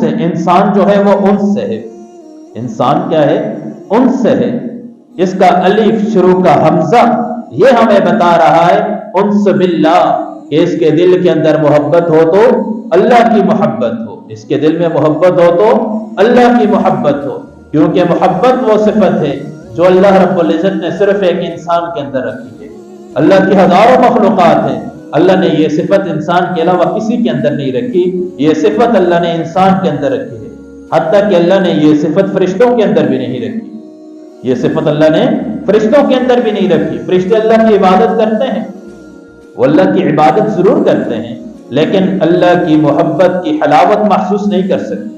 سے، انسان جو ہے وہ انس سے ہے، انسان کیا ہے؟ انس سے ہے۔ اس کا الف شروع کا حمزہ یہ ہمیں بتا رہا ہے انس باللہ، کہ اس کے دل کے اندر محبت ہو تو اللہ کی محبت ہو، اس کے دل میں محبت ہو تو اللہ کی محبت ہو، کیونکہ محبت وہ صفت ہے جو اللہ رب العزت نے صرف ایک انسان کے اندر رکھی ہے۔ اللہ کی ہزاروں مخلوقات ہیں، اللہ نے یہ صفت انسان کے علاوہ کسی کے اندر نہیں رکھی، یہ صفت اللہ نے انسان کے اندر رکھی ہے، حتیٰ کہ اللہ نے یہ صفت فرشتوں کے اندر بھی نہیں رکھی، یہ صفت اللہ نے فرشتوں کے اندر بھی نہیں رکھی۔ فرشتے اللہ کی عبادت کرتے ہیں، وہ اللہ کی عبادت ضرور کرتے ہیں، لیکن اللہ کی محبت کی حلاوت محسوس نہیں کر سکتے،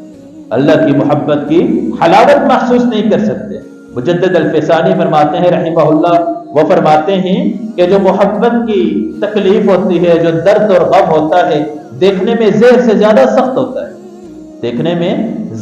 اللہ کی محبت کی حلاوت محسوس نہیں کر سکتے۔ مجدد الفسانی فرماتے ہیں رحمہ اللہ، وہ فرماتے ہیں کہ جو محبت کی تکلیف ہوتی ہے، جو درد اور غم ہوتا ہے، دیکھنے میں زہر سے زیادہ سخت ہوتا ہے، دیکھنے میں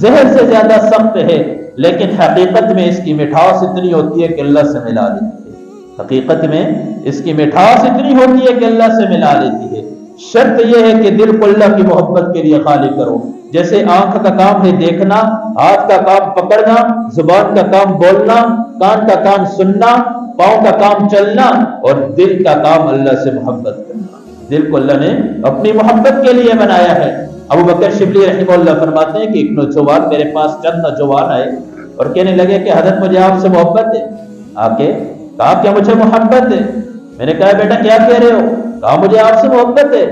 زہر سے زیادہ سخت ہے، لیکن حقیقت میں اس کی مٹھاس اتنی ہوتی ہے کہ اللہ سے ملا لیتی ہے، حقیقت میں اس کی مٹھاس اتنی ہوتی ہے کہ اللہ سے ملا لیتی ہے۔ شرط یہ ہے کہ دل کو اللہ کی محبت کے لیے خالی کرو، جیسے آنکھ کا کام ہے دیکھنا، ہاتھ کا کام پکڑنا، زبان کا کام بولنا، کان کا کام سننا، پاؤں کا کام چلنا، اور دل کا کام اللہ سے محبت کرنا۔ دل کو اللہ نے اپنی محبت کے لیے بنایا ہے۔ ابو بکر شبلی رحمہ اللہ فرماتے ہیں کہ ایک نوجوان میرے پاس چند نوجوان آئے اور کہنے لگے کہ حضرت مجھے آپ سے محبت ہے۔ آ کے کہا کیا مجھے محبت ہے؟ میں نے کہا بیٹا کیا کہہ رہے ہو؟ کہا مجھے آپ سے محبت ہے۔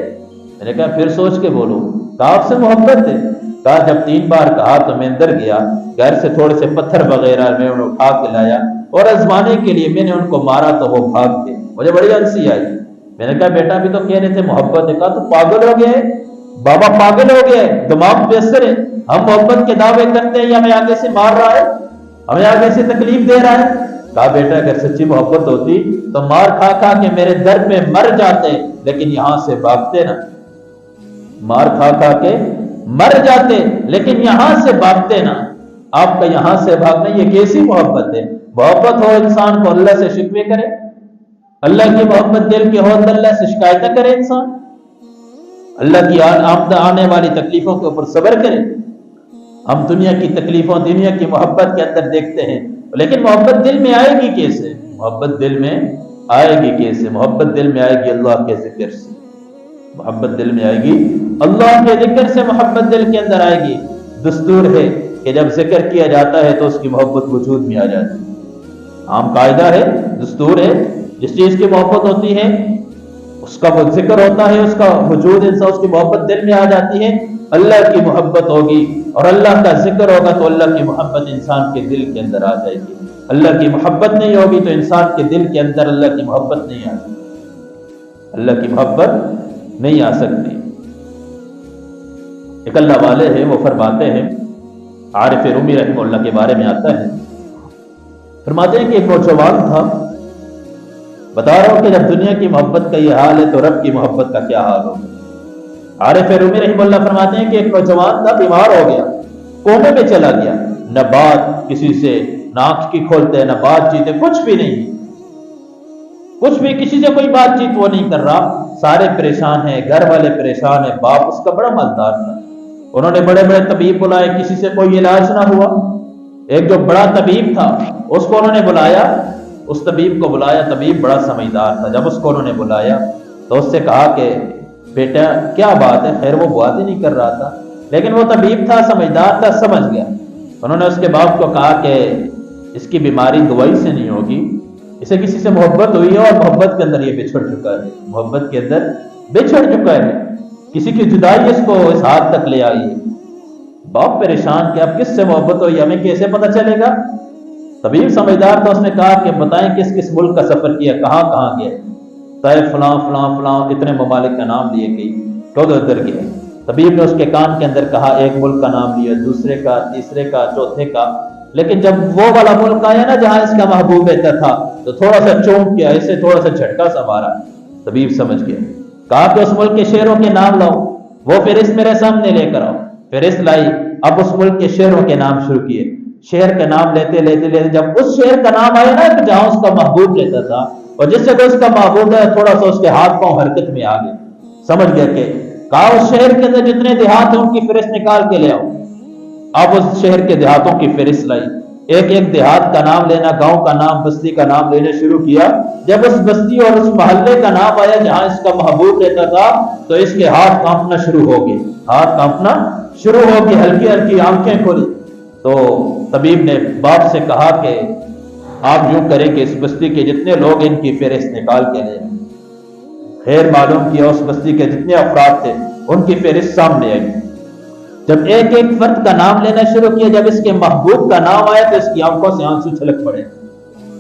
میں نے کہا پھر سوچ کے بولو۔ کہا آپ سے محبت ہے۔ کہا جب 3 بار کہا تو میں اندر گیا، گھر سے تھوڑے سے پتھر وغیرہ میں انہیں اٹھا کے لایا اور آزمانے کے لیے میں نے ان کو مارا تو وہ بھاگ گئے۔ مجھے بڑی ہنسی آئی۔ میں نے کہا بیٹا بھی تو کہہ رہے تھے محبت ہے۔ کہا تو پاگل ہو گئے بابا، پاگل ہو گئے، دماغ پہ اثر ہے۔ ہم محبت کے دعوے کرتے ہیں یا ہمیں آگے سے مار رہا ہے، ہمیں آگے سے تکلیف دے رہا ہے۔ کہا بیٹا اگر سچی محبت ہوتی تو مار کھا کھا کے میرے در پہ مر جاتے، لیکن یہاں سے بھاگتے نا، مار کھا کھا کے مر جاتے لیکن یہاں سے بھاگتے نا۔ آپ کا یہاں سے بھاگنا یہ کیسی محبت ہے؟ محبت ہو انسان کو اللہ سے شکوے کرے، اللہ کی محبت دل کے ہو تو اللہ سے شکایتیں کرے انسان، اللہ کی آنے والی تکلیفوں کے اوپر صبر کرے۔ ہم دنیا کی تکلیفوں، دنیا کی محبت کے اندر دیکھتے ہیں، لیکن محبت دل میں آئے گی کیسے؟ محبت دل میں آئے گی کیسے؟ محبت دل میں آئے گی اللہ کے ذکر سے، محبت دل میں آئے گی اللہ کے ذکر سے، محبت دل کے اندر آئے گی۔ دستور ہے کہ جب ذکر کیا جاتا ہے تو اس کی محبت وجود میں آ جاتی ہے، عام قاعدہ ہے، دستور ہے، جس چیز کی محبت ہوتی ہے اس کا وہ ذکر ہوتا ہے، اس کا وجود انسان، اس کی محبت دل میں آ جاتی ہے۔ اللہ کی محبت ہوگی اور اللہ کا ذکر ہوگا تو اللہ کی محبت انسان کے دل کے اندر آ جائے گی۔ اللہ کی محبت نہیں ہوگی تو انسان کے دل کے اندر اللہ کی محبت نہیں آ سکتی، اللہ کی محبت نہیں آ سکتی۔ ایک اللہ والے ہیں، وہ فرماتے ہیں، عارف رومی رحمہ اللہ کے بارے میں آتا ہے، فرماتے ہیں کہ ایک نوجوان تھا، بتا رہا ہوں کہ جب دنیا کی محبت کا یہ حال ہے تو رب کی محبت کا کیا حال ہوگا۔ عارف رومی رحمہ اللہ فرماتے ہیں کہ ایک نوجوان تھا، بیمار ہو گیا، کومے میں چلا گیا، نہ بات کسی سے، نہ آنکھ کی کھولتے، نہ بات چیت، کچھ بھی نہیں، کچھ بھی کسی سے کوئی بات چیت وہ نہیں کر رہا، سارے پریشان ہیں، گھر والے پریشان ہیں، باپ اس کا بڑا مالدار تھا، انہوں نے بڑے بڑے طبیب بلائے، کسی سے کوئی علاج نہ ہوا۔ ایک جو بڑا طبیب تھا اس کو انہوں نے بلایا، اس طبیب کو بلایا، طبیب بڑا سمجھدار تھا، جب اس کو انہوں نے بلایا تو اس سے کہا کہ بیٹا کیا بات ہے؟ خیر وہ بات ہی نہیں کر رہا تھا، لیکن وہ طبیب تھا، سمجھدار تھا، سمجھ گیا۔ انہوں نے اس کے باپ کو کہا کہ اس کی بیماری دوائی سے نہیں ہوگی، اسے کسی سے محبت ہوئی ہے اور محبت کے اندر یہ بچھڑ چکا ہے، محبت کے اندر بچھڑ چکا ہے، کسی کی جدائی اس کو اس حد تک لے آئی ہے۔ باپ پریشان کہ اب کس سے محبت ہوئی، ہمیں کیسے پتہ چلے گا؟ طبیب سمجھدار تھا، اس نے کہا کہ بتائیں کس کس ملک کا سفر کیا، کہاں کہاں گئے؟ طیف فلاں فلاں فلاں، اتنے ممالک کا نام لیے گئی، تو ادھر گئے۔ طبیب نے اس کے کان کے اندر کہا، ایک ملک کا نام لیا، دوسرے کا، تیسرے کا، چوتھے کا، لیکن جب وہ والا ملک آیا نا جہاں اس کا محبوب رہتا تھا تو تھوڑا سا چونک کیا، اسے تھوڑا سا جھٹکا سا مارا۔ طبیب سمجھ گیا، کہا کہ اس ملک کے شہروں کے نام لاؤ، وہ فہرست میرے سامنے لے کر آؤ۔ فہرست لائی، اب اس ملک کے شہروں کے نام شروع کیے، شہر کا نام لیتے لیتے لیتے جب اس شہر کا نام آیا نا کہ جہاں اس کا محبوب رہتا تھا اور جس سے اس کا محبوب ہے، تھوڑا سا اس کے ہاتھ پاؤں حرکت میں آ گئے، سمجھ گیا کہ کہا اس شہر کے اندر جتنے دیہات ہیں ان کی فہرست نکال کے لے آؤ۔ اب اس شہر کے دیہاتوں کی فہرست لائی، ایک ایک دیہات کا نام لینا، گاؤں کا نام، بستی کا نام لینا شروع کیا۔ جب اس بستی اور اس محلے کا نام آیا جہاں اس کا محبوب رہتا تھا تو اس کے ہاتھ کانپنا شروع ہو گئے، ہاتھ کانپنا شروع ہو گئی، ہلکی ہلکی آنکھیں کھولی۔ تو طبیب نے باپ سے کہا کہ آپ یوں کریں کہ اس بستی کے جتنے لوگ ان کی فہرست نکال کے لیں۔ خیر معلوم کیا، اس بستی کے جتنے افراد تھے ان کی فہرست سامنے آئی۔ جب ایک ایک فرد کا نام لینا شروع کیا، جب اس کے محبوب کا نام آیا تو اس کی آنکھوں سے آنسو چھلک پڑے،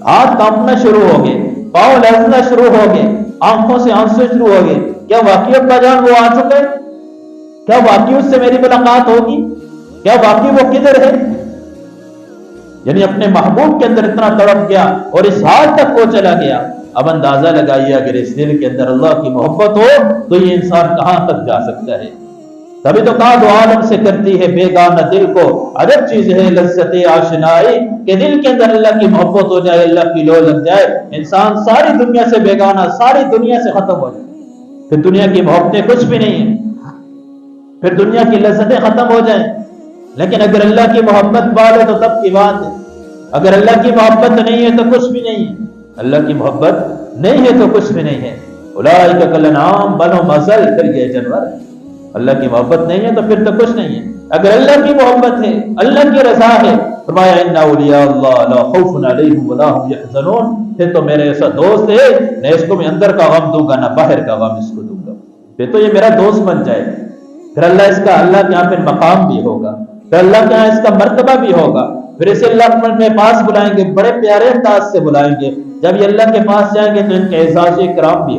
ہاتھ کانپنا شروع ہو گئے، پاؤں لرزنا شروع ہو گئے، آنکھوں سے آنسو شروع ہو گئے۔ کیا واقعی ابا جان وہ آ چکے؟ کیا واقعی اس سے میری ملاقات ہوگی؟ کیا واقعی وہ کدھر ہے؟ یعنی اپنے محبوب کے اندر اتنا تڑپ گیا اور اس حال تک وہ چلا گیا۔ اب اندازہ لگائیے اگر اس دل کے اندر اللہ کی محبت ہو تو یہ انسان کہاں تک جا سکتا ہے۔ تبھی تو کہا دو عالم سے کرتی ہے بیگانہ دل کو، عجب چیز ہے لذت آشنائی، کہ دل کے اندر اللہ کی محبت ہو جائے، اللہ کی لو لگ جائے، انسان ساری دنیا سے بیگانہ، ساری دنیا سے ختم ہو جائے، پھر دنیا کی محبتیں کچھ بھی نہیں ہیں، پھر دنیا کی لذتیں ختم ہو جائیں۔ لیکن اگر اللہ کی محبت پالے تو تب کی بات ہے، اگر اللہ کی محبت نہیں ہے تو کچھ بھی نہیں ہے، اللہ کی محبت نہیں ہے تو کچھ بھی نہیں ہے۔ اولئک کالانعام بل هم اضل، پھر یہ جانور، اللہ کی محبت نہیں ہے تو پھر تو کچھ نہیں ہے۔ اگر اللہ کی محبت ہے، اللہ کی رضا ہے، فرمایا ان اولیاء اللہ لا خوف علیہم ولا هم يحزنون، پھر تو میرے ایسا دوست ہے، نہ اس کو میں اندر کا غم دوں گا نہ باہر کا غم اس کو دوں گا، پھر تو یہ میرا دوست بن جائے، پھر اللہ اس کا اللہ کے یہاں پھر مقام بھی ہوگا، پھر اللہ کے یہاں اس کا مرتبہ بھی ہوگا، پھر اسے اللہ کے پاس بلائیں گے، بڑے پیارے انداز سے بلائیں گے۔ جب یہ اللہ کے پاس جائیں گے تو ان کے اعزاز و اکرام بھی